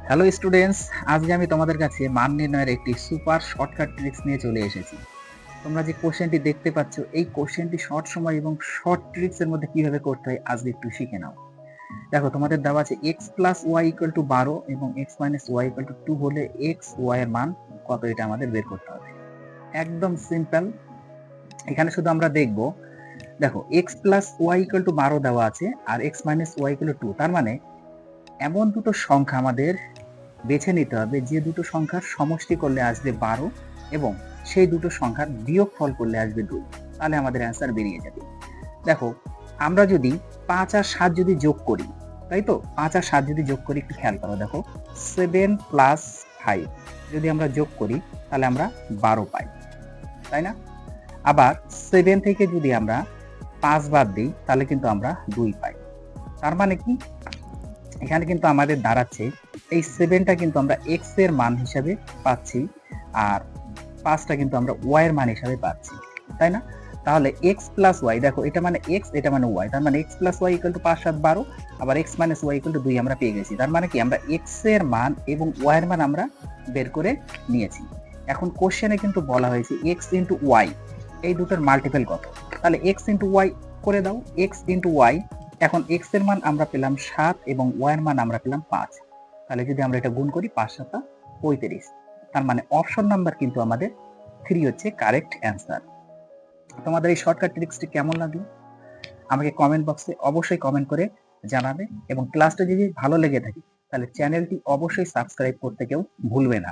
Hello students, আজকে আমি তোমাদের কাছে মান নির্ণয়ের একটি সুপার শর্টকাট ট্রিক্স নিয়ে চলে এসেছি। তোমরা যে কোশ্চেনটি দেখতে পাচ্ছ, এই কোশ্চেনটি শর্ট সময় এবং শর্ট ট্রিক্স এর মধ্যে কিভাবে করতে হয় আজকে একটু শিখে নাও। দেখো, তোমাদের দেওয়া আছে x plus Y equal to 12 এবং x minus Y equal to 2 হলে x y এর মান কত, এটা আমাদের বের করতে হবে। একদম সিম্পল। এখানে শুধু আমরা দেখব, দেখো x plus Y equal to 12 দেওয়া আছে আর x minus Y equal to 2, তার মানে এমন দুটো সংখ্যা আমাদের বেছে নিতে হবে যে দুটো সংখ্যার সমষ্টি করলে আসবে 12 এবং সেই দুটো সংখ্যার বিয়োগফল করলে আসবে 2, তাহলে আমাদের অ্যান্সার বেরিয়ে যাবে। দেখো, আমরা যদি 5 আর 7 যদি যোগ করি, তাই তো 5 আর 7 যদি যোগ করি, একটু খেয়াল করো, দেখো 7 প্লাস 5 যদি আমরা যোগ করি তাহলে আমরা 12 পাই, তাই না? আবার 7 থেকে যদি আমরা 5 বাদ দিই তাহলে কিন্তু আমরা 2 পাই। তার মানে কি, এখানে কিন্তু আমাদের দাঁড়াচ্ছে এই 7টা কিন্তু আমরা x এর মান হিসাবে পাচ্ছি আর 5টা কিন্তু আমরা y এর মান হিসাবে পাচ্ছি, তাই না? তাহলে x প্লাস y, দেখো এটা মানে x, এটা মানে y, তার মানে x plus y equal to 5 7 12, আবার x minus y equal to 2 আমরা পেয়ে গেছি। তার মানে কি, আমরা x এর মান এবং y এর মান আমরা বের করে নিয়েছি। এখন কোশ্চেনে কিন্তু বলা হয়েছে x ইনটু y, এই দুটোর মাল্টিপল কত, তাহলে x ইনটু y করে দাও। x ইনটু y, এখন x এর মান আমরা পেলাম 7 এবং y এর মান আমরা পেলাম 5, তাহলে যদি আমরা এটা গুণ করি 5 7 35, তার মানে অপশন নাম্বার কিন্তু আমাদের 3 হচ্ছে কারেক্ট অ্যান্সার। তোমাদের এই শর্টকাট ট্রিক্সটি কেমন লাগলো আমাকে কমেন্ট বক্সে অবশ্যই কমেন্ট করে জানাবে, এবং ক্লাসটা যদি ভালো লেগে থাকে তাহলে চ্যানেলটি অবশ্যই সাবস্ক্রাইব করতে কেউ ভুলবে না।